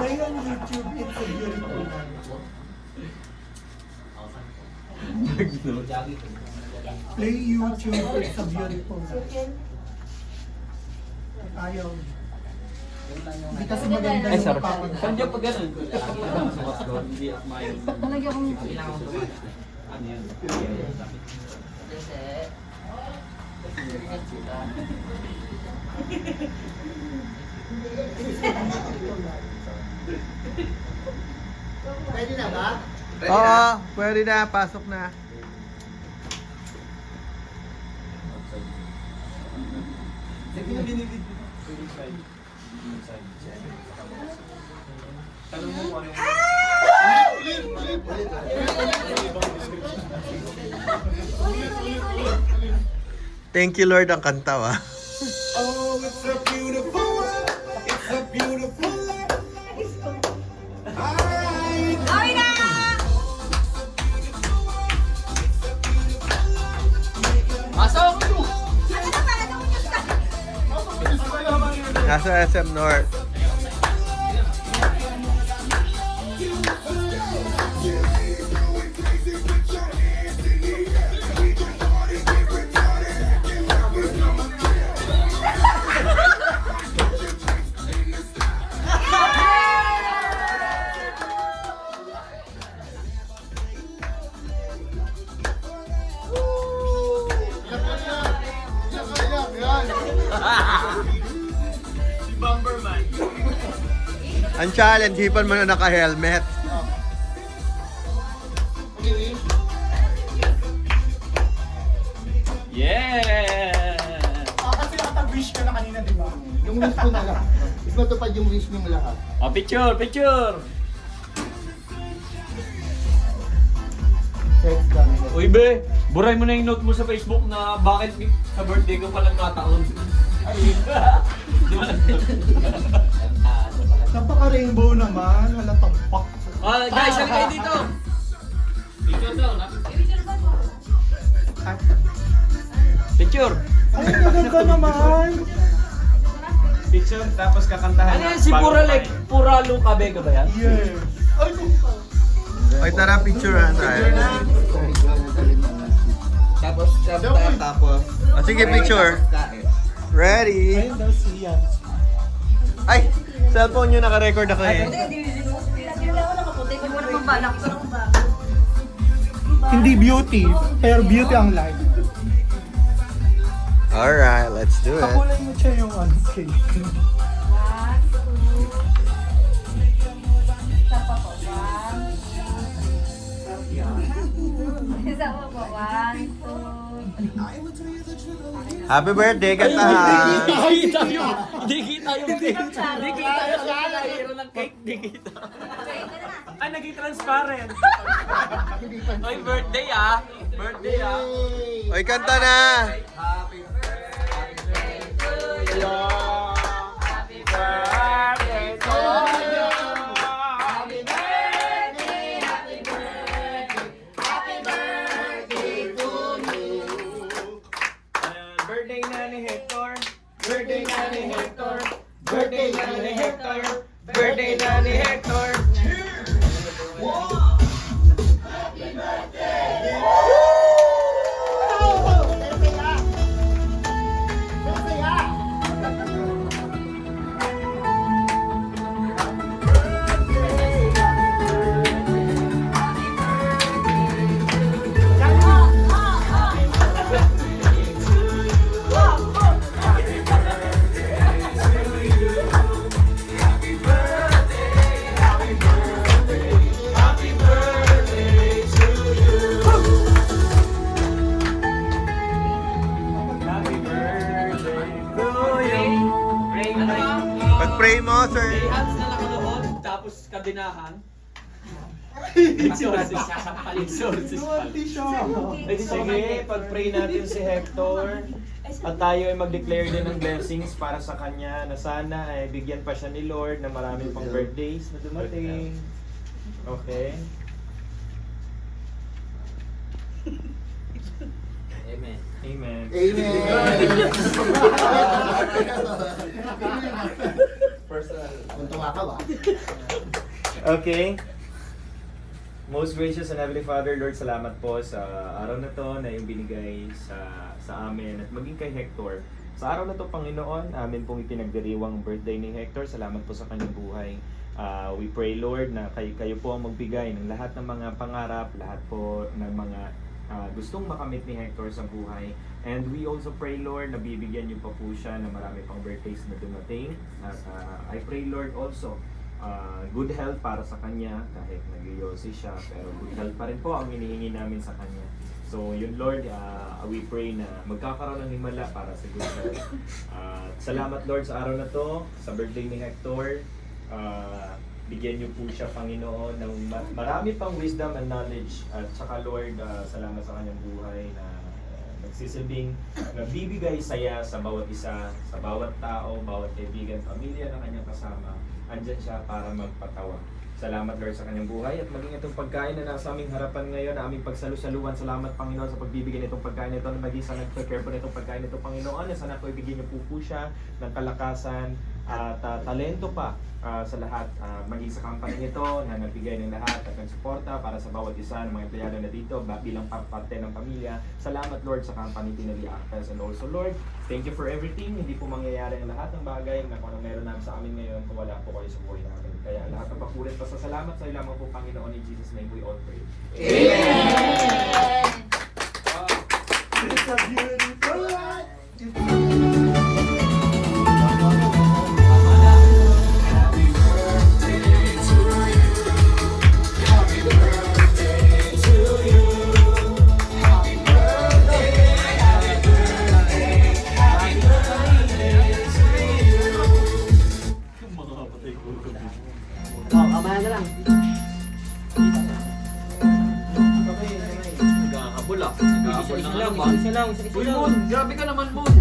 Play on YouTube, it's a beautiful life. Play YouTube, it's a beautiful life. Ayaw. Hindi kasi maganda Ay, yung sorry. papag- Saan dyan pag ganun? Sumas ko, hindi at mayo. Nalagyan ko ng Ano yan? Pwede na ba? Oo, pwede na. Pasok na. Tanong mo kung ano yung... Thank you Lord ang kanta wa. Oh, it's a beautiful world. It's a beautiful life. Alright. Gawin na! Pasok! Ano na pala nung Nasa SM North. Si Bomberman. Ang challenge, hipan mo na naka-helmet. Yeah! Kasi nakapag-wish ka na kanina, di ba? Yung wish ko na lang. Is matupad yung wish niyong lahat. Oh, picture, picture! Sex kami. Uy be, buray mo na yung note mo sa Facebook na bakit sa birthday ko palang kataon. Di ba Napaka-rainbow naman, wala tampak. guys, saan kayo dito? Picture daw, Picture! Ay, maganda naman! Picture, tapos kakantahan. Ano yan, si Puralo Cabega ba yan? Yes. Ay, Oy, tara, picturean tayo. Tapos, tapos. O, sige, picture. Ready? ayun daw siya. Ay, cellphone nyo naka-record ako eh. Hindi beauty, pero beauty ang life. Alright, let's do it. Kakulay mo siya yung ano, cake. Happy birthday, kantahan. Hindi kita yung cake. Hindi kita yung nakahiro ng cake. Hindi kita. Ay, naging transparent. Ay, birthday ah. Birthday ah. Oy, kanta na. Happy birthday to you. Happy birthday to you. Happy birthday, happy birthday, happy birthday to you. Ayan, birthday na ni Hector. Birthday na ni Hector. Birthday na ni Hector. Birthday na ni Hector. Happy birthday to you. Pag-pray mo, sir. May hands na nakaluhod, tapos kabinahan. Sources, sasampalin sources pala. Beauty siya. Ay, sige, pag-pray natin si Hector. At tayo ay mag-declare din ng blessings para sa kanya na sana ay bigyan pa siya ni Lord na marami pang birthdays na dumating. Okay? Amen. Amen. Amen. Personal. Kung tunga ka ba? Okay. Most gracious and Heavenly Father, Lord, salamat po sa araw na to na yung binigay sa amin at maging kay Hector. Sa araw na to, Panginoon, amin pong ipinagdiriwang birthday ni Hector. Salamat po sa kanyang buhay. We pray, Lord, na kayo po ang magbigay ng lahat ng mga pangarap, lahat po ng mga gustong makamit ni Hector sa buhay. And we also pray, Lord, na bibigyan niyo pa po siya ng marami pang birthdays na dumating. At I pray, Lord, also, good health para sa kanya kahit nag-yosi siya, pero good health pa rin po ang hinihingi namin sa kanya. So yun, Lord, we pray na magkakaroon ng himala para sa good health. Salamat, Lord, sa araw na to, sa birthday ni Hector. Bigyan niyo po siya, Panginoon, ng marami pang wisdom and knowledge. At saka, Lord, salamat sa kanyang buhay na nagsisilbing nagbibigay saya sa bawat isa, sa bawat tao, bawat kaibigan, pamilya na kanyang kasama. Andyan siya para magpatawa. Salamat, Lord, sa kanyang buhay at maging itong pagkain na nasa aming harapan ngayon, na aming pagsalusaluan. Salamat, Panginoon, sa pagbibigay nitong pagkain ito, na maging sa nag-prepare po nitong pagkain ito, Panginoon, na sana po ibigay niyo po siya ng kalakasan at talento pa sa lahat, maging sa company ito na nagbigay ng lahat at nagsuporta para sa bawat isa ng mga empleyado na dito bilang parte ng pamilya. Salamat, Lord, sa company Tinali Actors, and also, Lord, thank you for everything. Hindi po mangyayari ang lahat ng bagay na kung ano meron namin sa amin ngayon kung wala po kayo sa buhay namin. Kaya lahat ng papulit pa sa salamat sa iyo lamang po, Panginoon, in Jesus' name we all pray. Amen! It's a beautiful life. Nagkakabul ah. Nagkakabul na nga naman. Uy, Mon! Grabe ka naman, Mon!